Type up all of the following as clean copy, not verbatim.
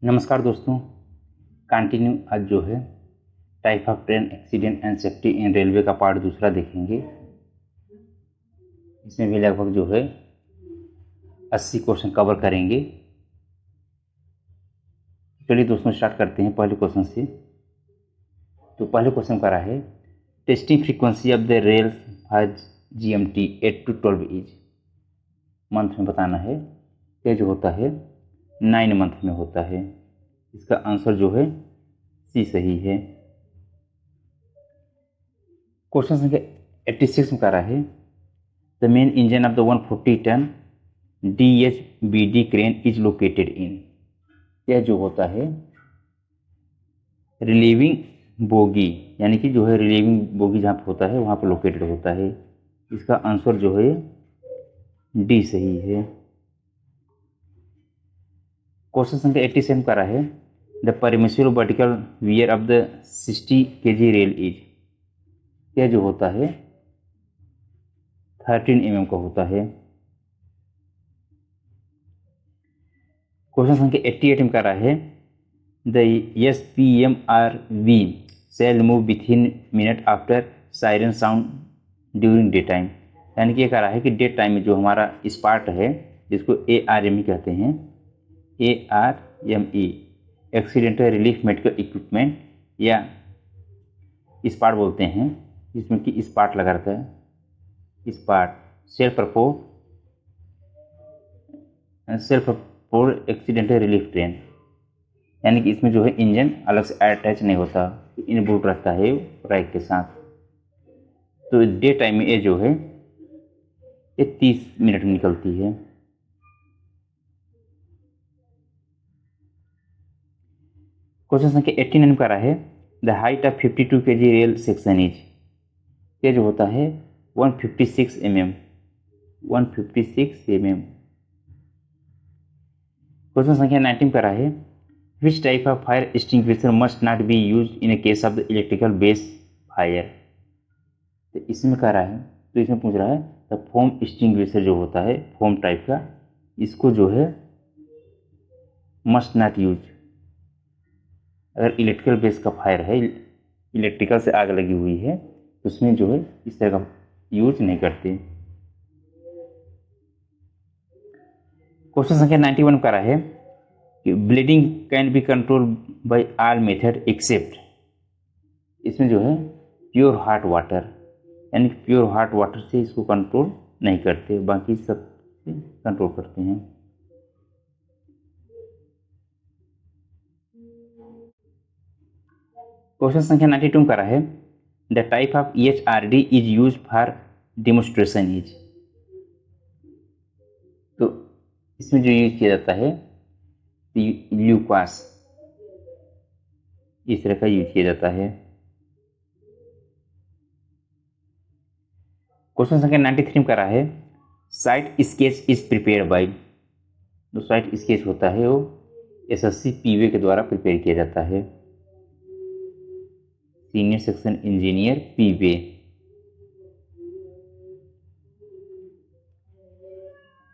नमस्कार दोस्तों। कंटिन्यू आज जो है type of train accident and safety in railway का पार्ट दूसरा देखेंगे। इसमें भी लगभग जो है 80 क्वेश्चन कवर करेंगे। चलिए दोस्तों स्टार्ट करते हैं पहले क्वेश्चन से। तो पहले क्वेश्चन का रहा है testing frequency of the rails for GMT 8 to 12 is. Month में बताना है। ये जो होता है 9 मंथ में होता है। इसका आंसर जो है सी सही है। क्वेश्चन संख्या 86 में कह रहा है the main engine of the 140 ton DHBD crane is located in. यह जो होता है रिलीविंग बोगी, यानी कि जो है रिलीविंग बोगी जहाँ पर होता है वहाँ पर लोकेटेड होता है। इसका आंसर जो है डी सही है। क्वेश्चन संख्या 87 का रहा है the permissible vertical wear off the 60 kg rail is. यह जो होता है 13 mm का होता है। क्वेश्चन संख्या 88 में का रहा है the SPMRV shall move within minute after siren sound during day time. यानी कि ये कह रहा है कि डे टाइम में जो हमारा स्पार्ट है जिसको ARME कहते हैं, ARME accidental relief medical equipment या स्पार्ट बोलते हैं, जिसमें कि स्पार्ट लगा रहता है। स्पार्ट सेल्फ परफोर्ड एक्सीडेंटल रिलीफ ट्रेन, यानी कि इसमें जो है इंजन अलग से अटैच नहीं होता, इनबुल्ट रहता है रैक के साथ। तो डे टाइम में ये जो है ये 30 मिनट में निकलती है। क्वेश्चन संख्या 89 का रहा है the height of 52 kg rail section is. ये जो होता है 156 mm। क्वेश्चन संख्या 19 का रहा है which type of fire extinguisher must not be use in A case of the electrical base fire. तो इसमें कह रहा है, तो इसमें पूछ रहा है द फोम एक्सटिंग्विशर जो होता है फोम टाइप का, इसको जो है मस्ट नॉट यूज। अगर इलेक्ट्रिकल बेस का फायर है, इलेक्ट्रिकल से आग लगी हुई है, तो उसमें जो है इस तरह का यूज नहीं करते। क्वेश्चन संख्या 91 का रहा है कि bleeding can be control by all method except. इसमें जो है प्योर हॉट वाटर, यानी प्योर हॉट वाटर से इसको कंट्रोल नहीं करते, बाकी सब से कंट्रोल करते हैं। क्वेश्चन संख्या 92 का रहा है the type of EHRD is use for demonstration is. तो इसमें जो यूज किया जाता है ल्यूकास, इस तरह का यूज किया जाता है। क्वेश्चन संख्या 93 का रहा है site sketch is prepare by. जो साइट स्केच होता है वो SSC PV के द्वारा प्रिपेयर किया जाता है। Senior section engineer PV।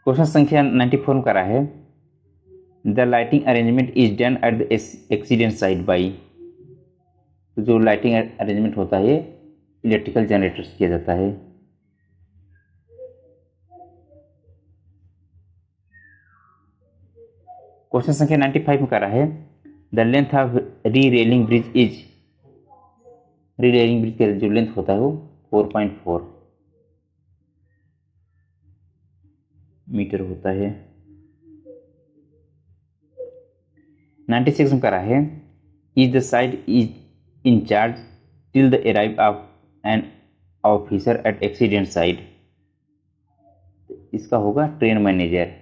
Question संख्या 94 का रहा है the lighting arrangement is done at the accident site by. तो जो लाइटिंग अरेंजमेंट होता है इलेक्ट्रिकल जनरेटर से किया जाता है। क्वेश्चन संख्या 95 में कह रहा है the length of rerailing bridge is. री रेलिंग ब्रिज का जो लेंथ होता है वो 4.4 मीटर होता है। 96 में कह रहा है is the side is in charge till the arrive of an officer at accident side. इसका होगा ट्रेन मैनेजर।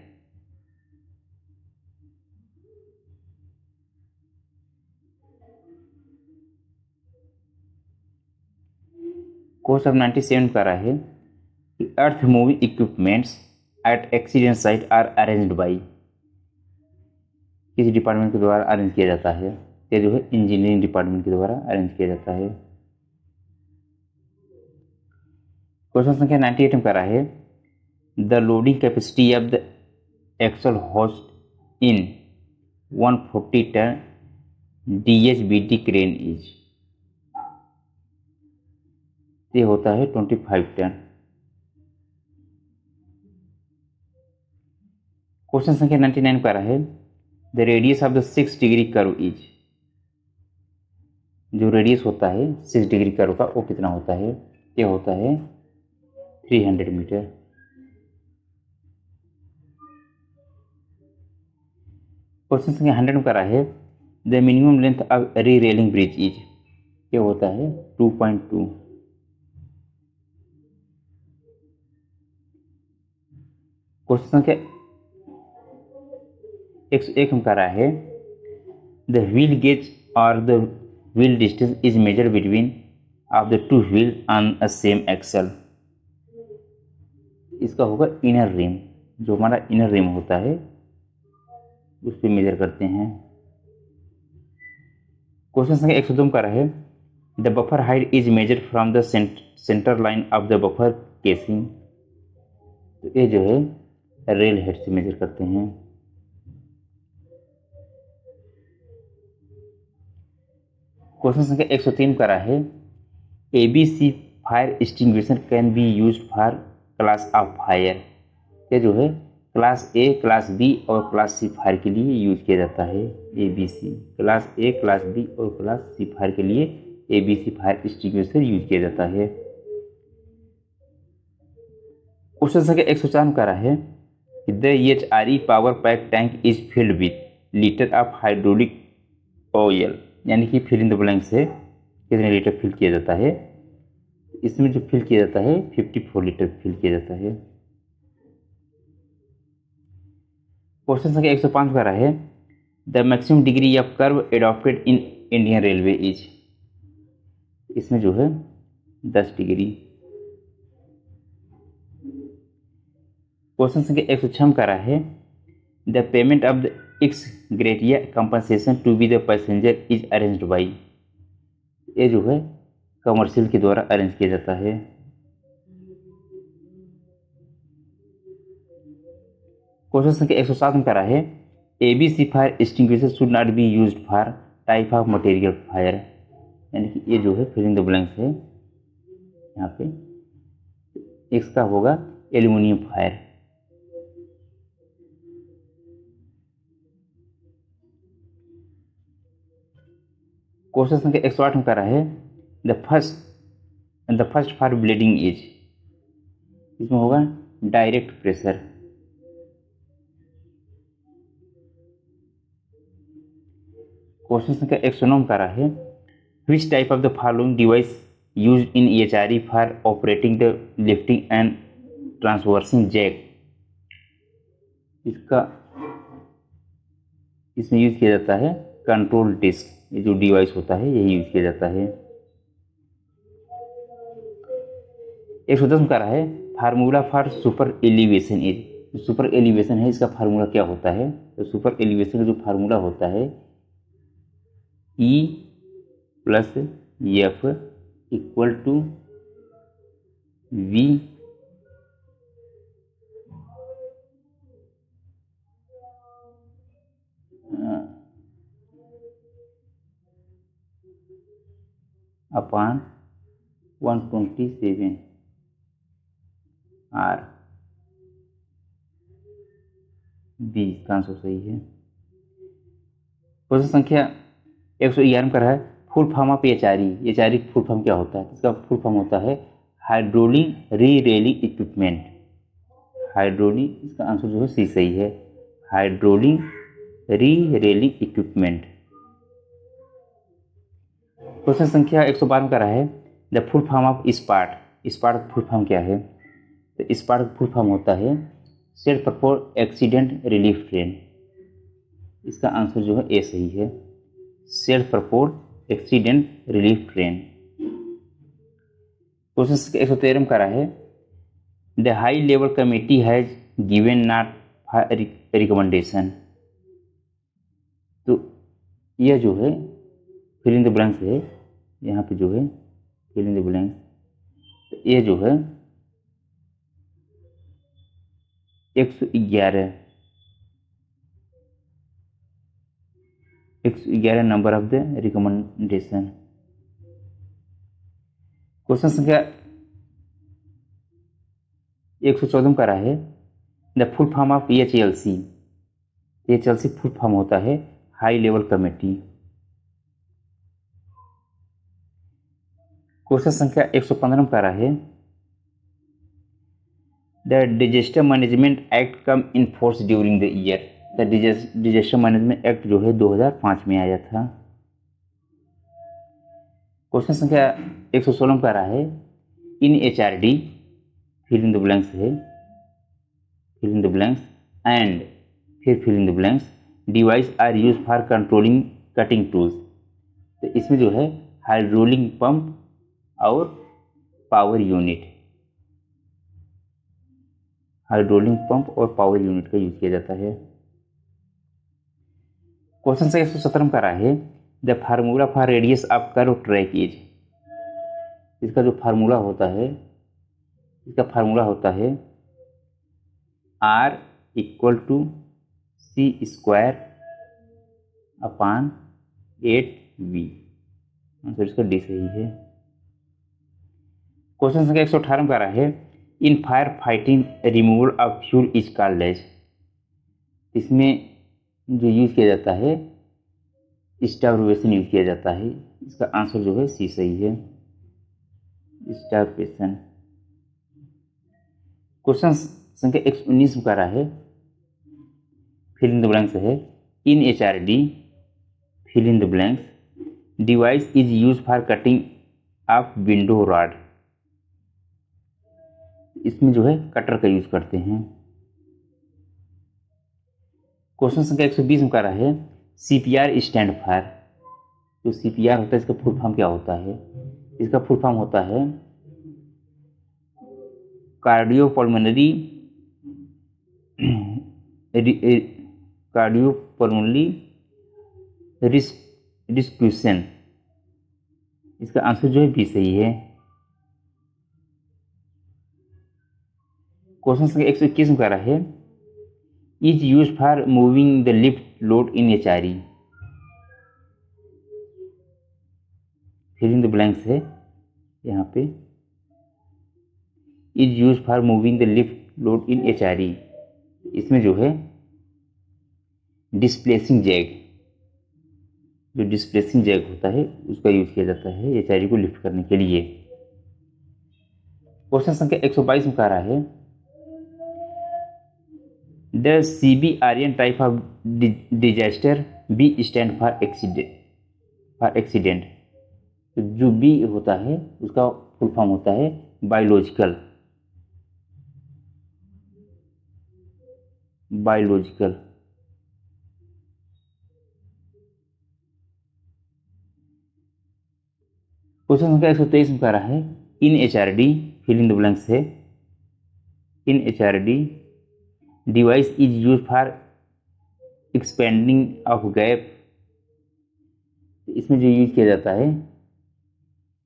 क्वेश्चन 97 का रहा है earth moving equipments at accident site are arranged by. किस डिपार्टमेंट के द्वारा अरेंज किया जाता है? ये जो है इंजीनियरिंग डिपार्टमेंट के द्वारा अरेंज किया जाता है। क्वेश्चन संख्या 98 में कह रहा है the loading capacity of the axle host in 140 ton DHBT crane is, ये होता है 25 टन। क्वेश्चन संख्या 99 का है the radius of the 6 degree curve is, जो रेडियस होता है 6 डिग्री कर्व का वो कितना होता है, ये होता है 300 मीटर। क्वेश्चन संख्या 100 का है the minimum length of rerailing bridge is, ये होता है 2.2। क्वेश्चन संख्या 101 में करा है द व्हील गेज और the wheel distance is measured between of the two wheel on a same axle. इसका होगा इनर रिम, जो हमारा इनर रिम होता है उस पर मेजर करते हैं। क्वेश्चन संख्या 102 का है the buffer height is measured from the centre line of the buffer casing, तो ये जो है रेल हेड से मेजर करते हैं। क्वेश्चन संख्या 103 का है ABC fire extinguisher can be used for class of fire, ये जो है क्लास A, क्लास B और क्लास C फायर के लिए यूज किया जाता है। ABC class A, class B और क्लास C फायर के लिए ABC फायर एक्सटिंग्विशर यूज किया जाता है। क्वेश्चन संख्या 104 का है the HRE power pack tank is filled with litre of hydraulic oil, यानी कि फिल इन द ब्लैंक से कितने लीटर फिल किया जाता है। इसमें जो फिल किया जाता है 54 लीटर फिल किया जाता है। क्वेश्चन संख्या 105 का है the maximum degree of curve adopted in Indian railway is, इसमें जो है 10 डिग्री। क्वेश्चन संख्या 106 का है the payment of the ex gratia compensation to be the passenger is arranged by, ये जो है कमर्शियल के द्वारा अरेंज किया जाता है। क्वेश्चन संख्या 107 में करा है ABC fire extinguisher should not be used for type of material fire, यानी कि ये जो है फिल इन द ब्लैंक्स है, यहाँ पे एक्स का होगा एल्यूमिनियम फायर। क्वेश्चन संख्या 108 में करा है the first for bleeding is, इसमें होगा डायरेक्ट प्रेशर। क्वेश्चन संख्या 109 में करा है which type of the following device used in HRE for operating the lifting and transversing jack, इसमें यूज किया जाता है कंट्रोल डिस्क, ये जो डिवाइस होता है यही यूज किया जाता है। 110 का है formula for super elevation is, super elevation है इसका फार्मूला क्या होता है, तो सुपर एलिवेशन का जो फार्मूला होता है E plus F equal to V upon 127 R B, इसका आंसर सही है। क्वेश्चन संख्या 111 का है full form of HRE, HRE full form क्या होता है, इसका फुल फॉर्म होता है हाइड्रोलिक री रेलिंग इक्विपमेंट। हाइड्रोलिक, इसका आंसर जो है सी सही है, हाइड्रोलिक री रेलिंग इक्विपमेंट। क्वेश्चन संख्या 112 का है the full form of SPART, SPART full form क्या है, तो स्पार्ट फुल फॉर्म होता है self perform accident relief train, इसका आंसर जो है ए सही है, self perform accident relief train. Question संख्या 113 का है the high level committee has given not recommendation, तो यह जो है फिल इन द ब्लैंक्स है, यहाँ पे जो है फिल इन द ब्लैंक्स, तो ये जो है 111 111 number of the recommendation. Question संख्या 114 का रहा है the full form of HLC। HLC full form होता है हाई लेवल कमेटी। क्वेश्चन संख्या 115 का रहा है the disaster management act come in force during the year. The disaster management act जो है 2005 में आया था। क्वेश्चन संख्या 116 का रहा है in HRD fill in the blanks है, fill in the blanks and फिर fill in the blanks device are use for controlling cutting tools. तो इसमें जो है हाइड्रोलिक पंप और पावर यूनिट, हाइड्रोलिक पंप और पावर यूनिट का यूज किया जाता है। क्वेश्चन से 117 का रहा है the formula for radius of curve track is. इसका जो फार्मूला होता है, इसका फार्मूला होता है R = C² upon 8V। Answer इसका डी सही है। क्वेश्चन संख्या 118 का रहा है in fire fighting removal of fuel is called as. इसमें जो यूज किया जाता है स्टारवेशन यूज किया जाता है। इसका आंसर जो है सी सही है, स्टारवेशन। क्वेश्चन संख्या 119 का रहा है फिल इन द ब्लैंक्स है in HRD fill in the blanks device is use for cutting of window rod. इसमें जो है कटर का यूज करते हैं। क्वेश्चन संख्या 120 का रहा है CPR स्टैंड फॉर। जो CPR होता है इसका फुल फॉर्म क्या होता है? इसका फुल फॉर्म होता है कार्डियोपल्मोनरी रिस्क्यूशन। इसका आंसर जो है बी सही है। क्वेश्चन संख्या 121 का रहा है is use for moving the lift load in HRE। Fill in the blanks है यहाँ पे is use for moving the lift load in HRE। इसमें जो है डिस्प्लेसिंग जैक, जो डिस्प्लेसिंग जैक होता है उसका यूज किया जाता है HRE को लिफ्ट करने के लिए। क्वेश्चन संख्या 122 में कह रहा है the CBRN type of disaster B stand for accident. तो जो बी होता है उसका फुल फॉर्म होता है बायोलॉजिकल। क्वेश्चन संख्या 123 में कह रहा है in HRD fill in the blanks है in HRD device is use for expanding of gap. इसमें जो यूज किया जाता है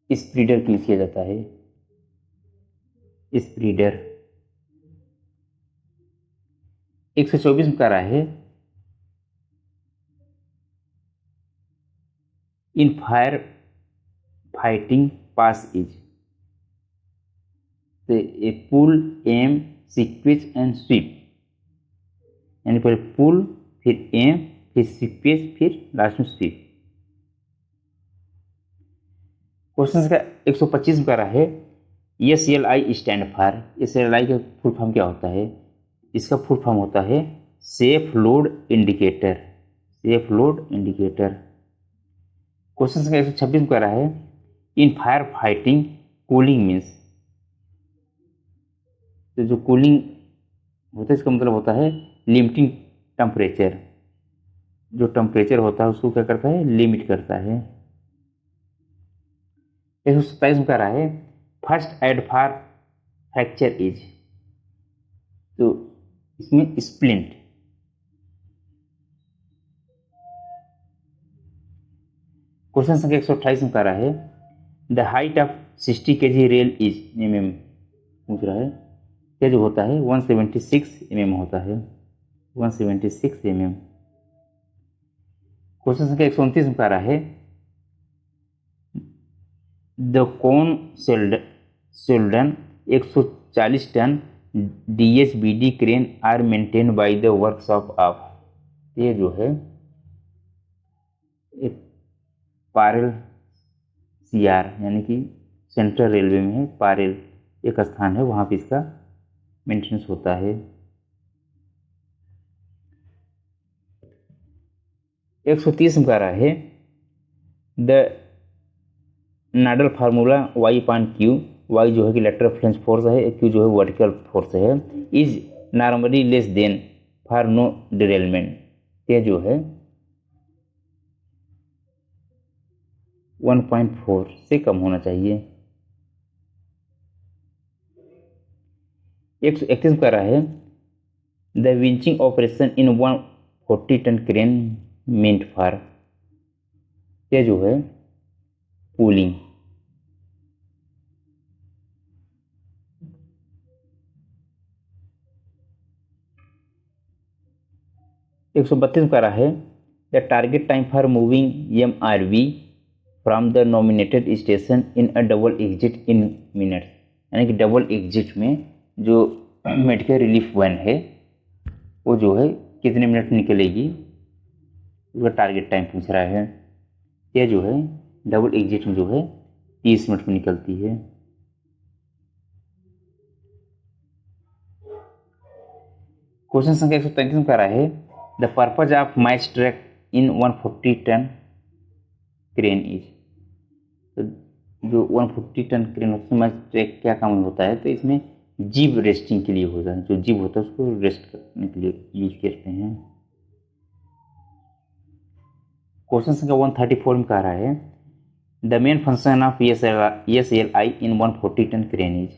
स्प्रीडर का यूज किया जाता है, स्प्रीडर। 124 में कह रहा है in fire fighting PASS is. A pull aim sequence and sweep, यानी पहले पुल फिर एम फिर सीक्वेंस फिर लास्ट में स्वीप। क्वेश्चन का 125 में कह रहा है SLI स्टैंड फॉर। SLI का फुल फॉर्म क्या होता है? इसका फुल फॉर्म होता है safe load indicator, safe load indicator. Question का 126 में कह रहा है in fire fighting cooling means. तो जो कूलिंग होता है इसका मतलब होता है लिमिटिंग टेम्परेचर। जो टेम्परेचर होता है उसको क्या करता है? लिमिट करता है। 127 में कह रहा है first aid for fracture is. तो इसमें स्प्लिंट। क्वेश्चन संख्या 128 में कह रहा है the height of 60 kg rail is mm। पूछ रहा है क्या जो होता है 176 mm होता है, 176 mm। क्वेश्चन संख्या 129 में कह रहा है द कौन शेल्डन 140 ton DHBD crane are maintain by the workshop of, ये जो है एक पारेल CR यानी कि सेंट्रल रेलवे में है, पारेल एक स्थान है, वहाँ पे इसका मेंटेनेंस होता है। 130 में कह रहा है द नाडल फार्मूला Y/Q, Y जो है कि लेटरल फ्लैंज फोर्स है, Q जो है वर्टिकल फोर्स है, is normally less than for no derailment, ये जो है 1.4 से कम होना चाहिए। 131 कर रहा है the winching operation in 140 ton crane meant for, ये जो है पुलिंग। 132 कर रहा है the target time for moving MRV from the nominated station in a double exit in minutes, यानी कि डबल एग्जिट में जो मेडिकल रिलीफ वैन है वो जो है कितने मिनट में निकलेगी, उसका टारगेट टाइम पूछ रहा है। यह जो है डबल एग्जिट में जो है 30 मिनट में निकलती है। क्वेश्चन संख्या 133 में कह रहा है the purpose of match track in 140 ton crane is, तो जो 140 टन क्रेन उसमें मैच ट्रैक क्या काम होता है, तो इसमें जीब रेस्टिंग के लिए होता है, जो जीब होता है उसको रेस्ट करने के लिए यूज करते हैं। क्वेश्चन संख्या 134 में कह रहा है the main function of SLI in 140 ton crane is,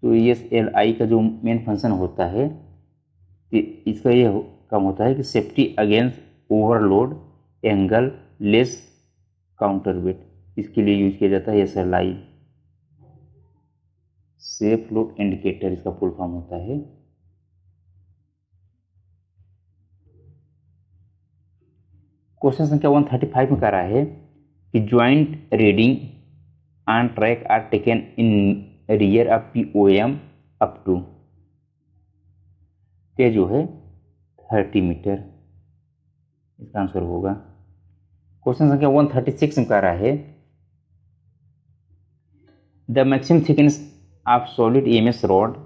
तो SLI का जो मेन फंक्शन होता है इसका ये काम होता है कि safety against overload angle less counter wait, इसके लिए यूज किया जाता है SLI, सेफ लोड इंडिकेटर इसका फुल फॉर्म होता है। क्वेश्चन संख्या 135 में कह रहा है कि joint reading on track are taken in rear of POM up to, ये जो है 30 मीटर, इसका आंसर होगा। क्वेश्चन संख्या 136 में कह रहा है the maximum thickness of solid EMS rod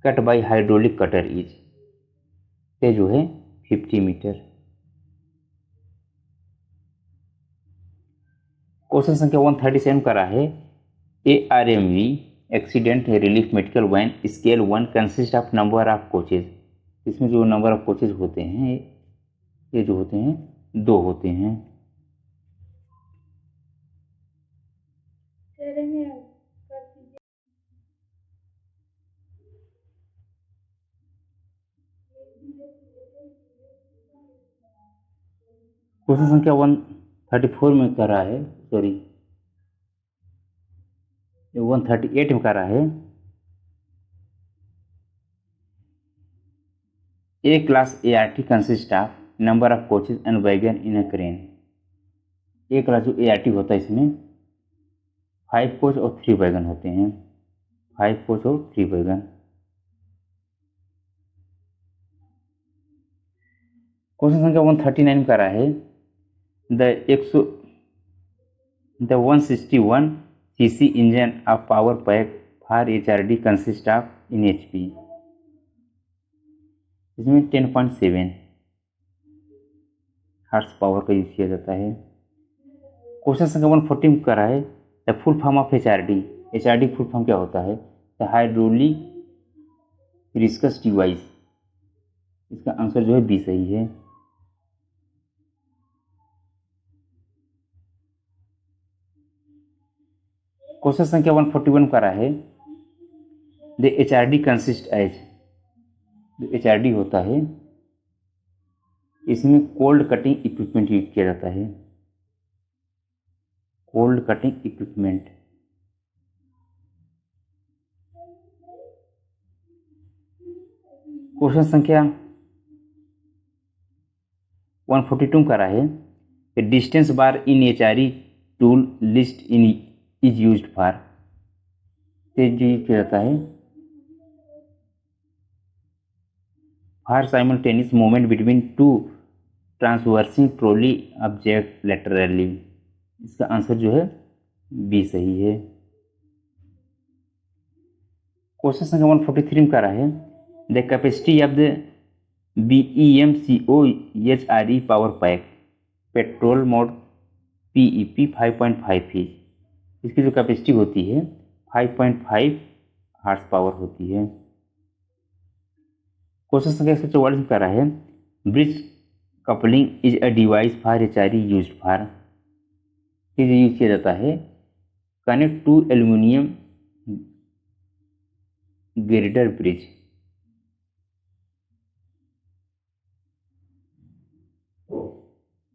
cut by hydraulic cutter is, ये जो है 50 मीटर। क्वेश्चन संख्या 137 कर रहा है ARMV accident relief medical van scale 1 consist of number of coaches, इसमें जो नंबर ऑफ कोचेज होते हैं ये जो होते हैं 2 होते हैं। क्वेश्चन संख्या 134 में कर रहा है, सॉरी 138 में कर रहा है A class ART consists of number of coaches and wagon in a crane, A class जो ART होता है इसमें 5 कोच और 3 वैगन होते हैं, 5 कोच और 3 वैगन। क्वेश्चन संख्या 139 कर रहा है the 161 cc engine of power pack for HRD consist of in HP, इसमें 10.7 हार्स पावर का यूज किया जाता है। क्वेश्चन संख्या 140 कर रहा है the full form of HRD full form क्या होता है, द हाइड्रोलिक रिस्कस डिवाइस, इसका आंसर जो है B सही है। क्वेश्चन संख्या 141 कर रहा है द HRD कंसिस्ट एज, जो HRD होता है इसमें कोल्ड कटिंग इक्विपमेंट यूज किया जाता है, कोल्ड कटिंग इक्विपमेंट। क्वेश्चन संख्या 142 करा है कि distance bar in HRE tool list in is used for, जो यूज रहता है for simultaneous movement between two transversing trolley object laterally. इसका आंसर जो है बी सही है। क्वेश्चन संख्या 143 में करा है the capacity of the BEMCOHRE power pack petrol mode PEP 5.5 है। इसकी जो कैपेसिटी होती है 5.5 हार्स पावर होती है। क्वेश्चन संख्या 144 में करा है bridge coupling is a device for HRE used for, use किया जाता है connect to aluminium girder bridge.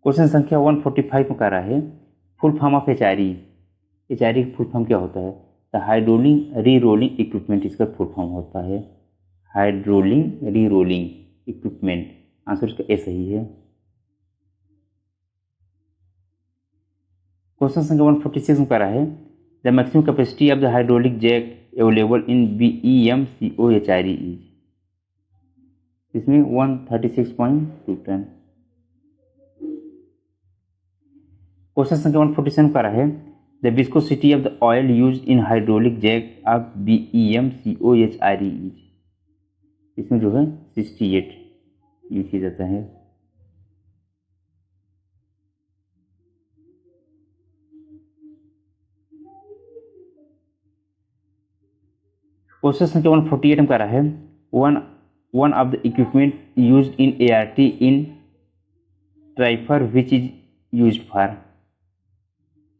Question संख्या 145 में करा है full form of HRE। HRE full form क्या होता है? The hydraulic re rolling equipment इसका फुल फॉर्म होता है, hydraulic re rolling equipment. Answer इसका ए सही है। क्वेश्चन संख्या 146 में करा है the maximum capacity of the hydraulic jack available in BEMCOHRE is, इसमें 136.2 टन। क्वेश्चन संख्या 147 करा है the viscosity of the oil use in hydraulic jack of BEMCOHRE is, इसमें जो है 68 यूज किया जाता है। क्वेश्चन संख्या 148 में करा है one of the equipment used in ART in Tirfor which is used for,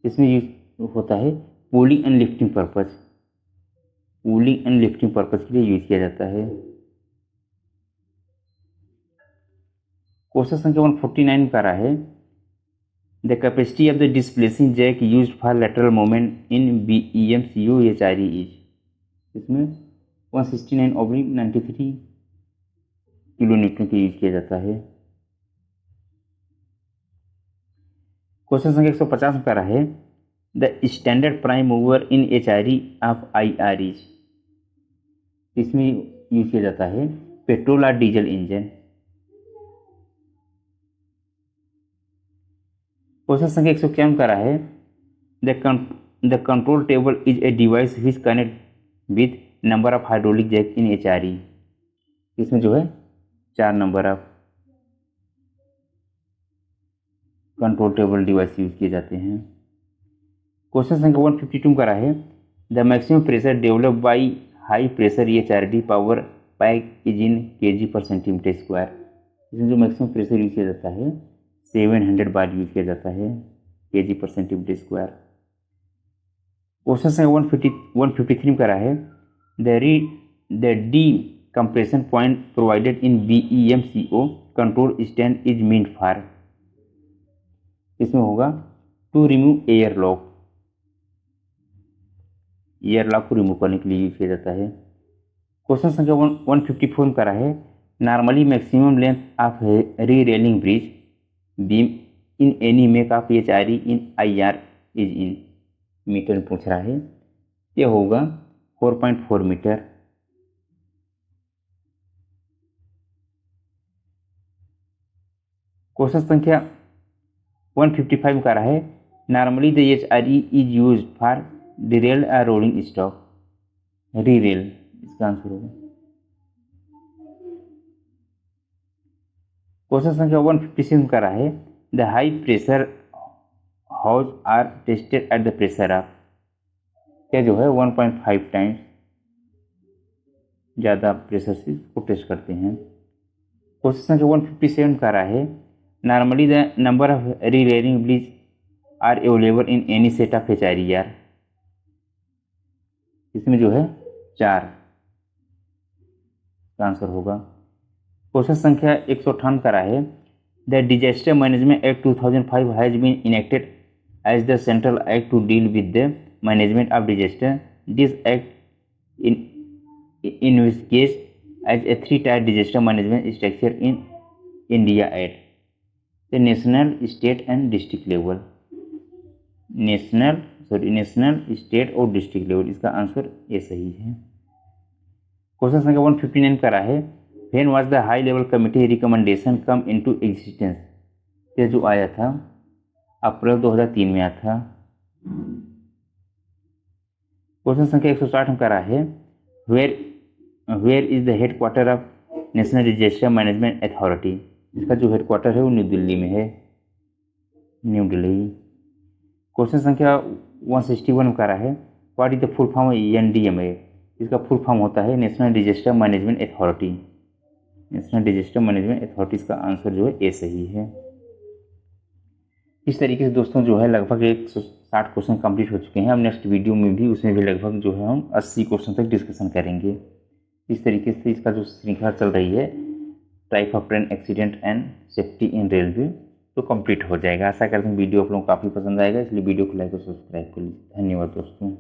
इसमें यूज होता है pulling and lifting purpose, pulling and lifting purpose के लिए यूज किया जाता है। क्वेश्चन संख्या 149 में करा है the capacity of the displacing jack used for lateral movement in BEMCOHRE is, इसमें 169/93 किलो न्यूटन का यूज किया जाता है। क्वेश्चन संख्या 150 में करा है the standard prime mover in HRE of IR is, इसमें यूज किया जाता है पेट्रोल और डीजल इंजन। क्वेश्चन संख्या 151 में करा है the control table is a device which connect with number of hydraulic jack in HRE, इसमें जो है 4 number of control table device use किए जाते हैं। क्वेश्चन संख्या 152 में करा है the maximum pressure develop by high pressure HRD power pack is in kg/cm², इसमें जो मैक्सिमम प्रेशर यूज किया जाता है 700 बार यूज किया जाता है kg/cm²। क्वेश्चन संख्या 153 में करा है the D compression point provided in BEMCO control stand is meant for, इसमें होगा टू रिमूव एयर लॉक को रिमूव करने के लिए यूज किया जाता है। क्वेश्चन संख्या 154 में करा है normally maximum length of rerailing bridge beam in any make of HRE in IR is in metre में पूछ रहा है, यह होगा 4.4 मीटर। क्वेश्चन संख्या 155 में करा है normally the HRE is used for derail और रोलिंग स्टॉक, रीरेल इसका आंसर होगा। क्वेश्चन संख्या 156 में करा है the high pressure hose are tested at the pressure of, क्या जो है 1.5 टाइम्स ज़्यादा प्रेशर से इसको टेस्ट करते हैं। क्वेश्चन संख्या 157 करा है normally the number of rerailing bridge are available in any set of HRER, इसमें जो है 4 का आंसर होगा। क्वेश्चन संख्या 158 करा है the disaster management act 2005 has been enacted as the central act to deal with the management of disaster. This act investigates as a 3-tier disaster management structure in India act, national, state and district level, national state और district level, इसका answer ये सही है। Question संख्या 159 करा है, when was the high level committee recommendation come into existence, ये जो आया था अप्रैल 2003 में आया था। क्वेश्चन संख्या 160 में करा है, where is the headquarter of national disaster management authority, इसका जो हेडक्वार्टर है वो न्यू दिल्ली में है, न्यू दिल्ली। क्वेश्चन संख्या 161 में करा है, what is the full form NDMA, इसका फुल फॉर्म होता है national disaster management authority, national disaster management authority, इसका आंसर जो है ए सही है। इस तरीके से दोस्तों जो है लगभग 160 क्वेश्चन कंप्लीट हो चुके हैं। अब नेक्स्ट वीडियो में भी उसमें भी लगभग जो है हम 80 क्वेश्चन तक डिस्कशन करेंगे। इस तरीके से इसका जो श्रृंखला चल रही है type of train accident and safety in railway तो कंप्लीट हो जाएगा। आशा करते हैं वीडियो आप लोगों को काफ़ी पसंद आएगा, इसलिए वीडियो को लाइक और सब्सक्राइब कर लीजिए। धन्यवाद दोस्तों।